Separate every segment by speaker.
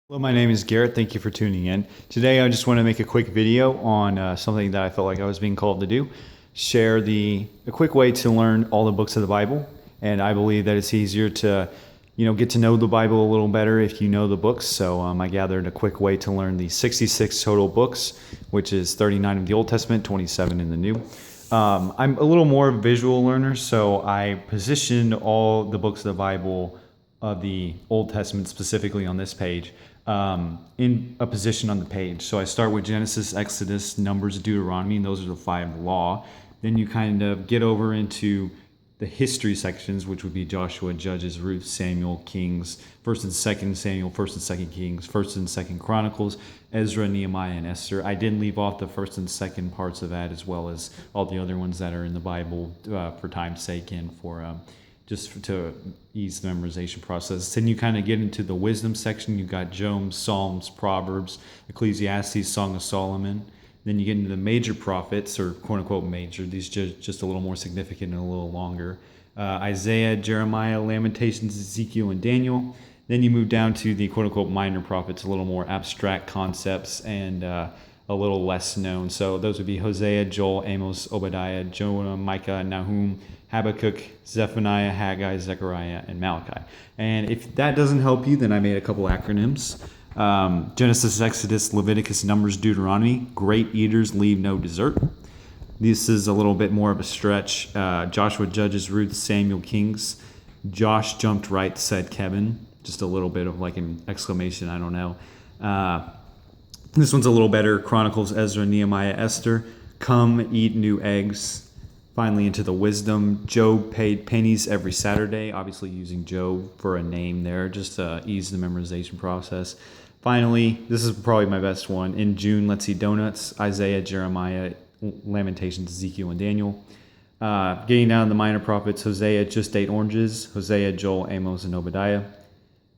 Speaker 1: Hello, my name is Garrett. Thank you for tuning in. Today I just want to make a quick video on something that I felt like I was being called to do. Share a quick way to learn all the books of the Bible. And I believe that it's easier to, get to know the Bible a little better if you know the books. So I gathered a quick way to learn the 66 total books, which is 39 of the Old Testament, 27 in the New. I'm a little more visual learner, so I positioned all the books of the Bible of the Old Testament specifically on this page in a position on the page. So I start with Genesis, Exodus, Numbers, Deuteronomy, and those are the 5 law. Then you kind of get over into the history sections, which would be Joshua, Judges, Ruth, Samuel, Kings, 1st and 2nd Samuel, 1st and 2nd Kings, 1st and 2nd Chronicles, Ezra, Nehemiah, and Esther. I did leave off the 1st and 2nd parts of that, as well as all the other ones that are in the Bible for time's sake and to ease the memorization process. Then you kind of get into the wisdom section. You've got Job, Psalms, Proverbs, Ecclesiastes, Song of Solomon. Then you get into the major prophets, or quote unquote major. These just a little more significant and a little longer. Isaiah, Jeremiah, Lamentations, Ezekiel, and Daniel. Then you move down to the quote unquote minor prophets, a little more abstract concepts and a little less known. So those would be Hosea, Joel, Amos, Obadiah, Jonah, Micah, Nahum, Habakkuk, Zephaniah, Haggai, Zechariah, and Malachi. And if that doesn't help you, then I made a couple acronyms. Genesis, Exodus, Leviticus, Numbers, Deuteronomy. Great eaters leave no dessert. This is a little bit more of a stretch. Joshua, Judges, Ruth, Samuel, Kings. Josh jumped right, said Kevin. Just a little bit of like an exclamation, I don't know. This one's a little better. Chronicles, Ezra, Nehemiah, Esther. Come, eat new eggs. Finally, into the wisdom. Job paid pennies every Saturday, obviously using Job for a name there, just to ease the memorization process. Finally, this is probably my best one. In June, let's see, donuts, Isaiah, Jeremiah, Lamentations, Ezekiel, and Daniel. Getting down to the minor prophets, Hosea just ate oranges, Hosea, Joel, Amos, and Obadiah.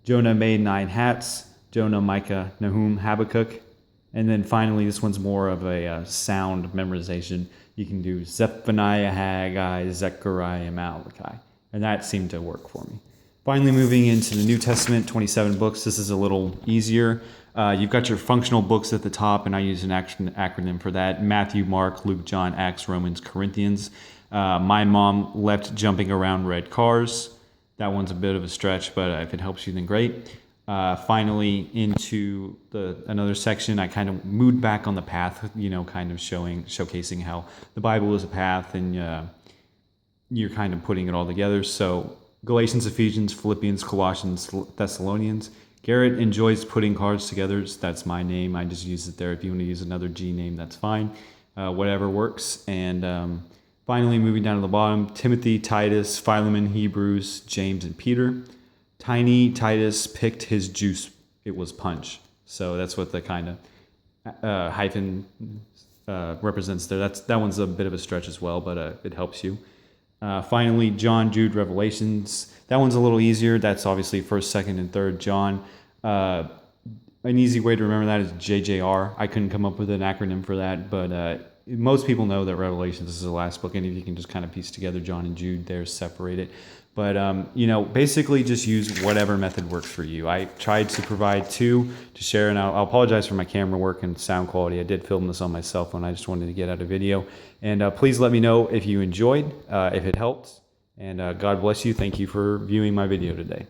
Speaker 1: Jonah made 9 hats, Jonah, Micah, Nahum, Habakkuk. And then finally, this one's more of a sound memorization. You can do Zephaniah, Haggai, Zechariah, Malachi. And that seemed to work for me. Finally, moving into the New Testament, 27 books. This is a little easier. You've got your functional books at the top, and I use an acronym for that. Matthew, Mark, Luke, John, Acts, Romans, Corinthians. My mom left jumping around red cars. That one's a bit of a stretch, but if it helps you, then great. Finally, into another section, I kind of moved back on the path, kind of showcasing how the Bible is a path, and you're kind of putting it all together. So Galatians, Ephesians, Philippians, Colossians, Thessalonians. Garrett enjoys putting cards together. That's my name. I just use it there. If you want to use another G name, that's fine. Whatever works. And finally, moving down to the bottom, Timothy, Titus, Philemon, Hebrews, James, and Peter. Tiny Titus picked his juice. It was punch. So that's what the kind of hyphen represents there. That one's a bit of a stretch as well, but it helps you. Finally, John, Jude, Revelations. That one's a little easier. That's obviously 1st, 2nd, and 3rd John. An easy way to remember that is JJR. I couldn't come up with an acronym for that, but most people know that Revelations is the last book, and if you can just kind of piece together John and Jude there, separate it. But, basically just use whatever method works for you. I tried to provide 2 to share, and I'll apologize for my camera work and sound quality. I did film this on my cell phone. I just wanted to get out a video. And please let me know if you enjoyed, if it helped. And God bless you. Thank you for viewing my video today.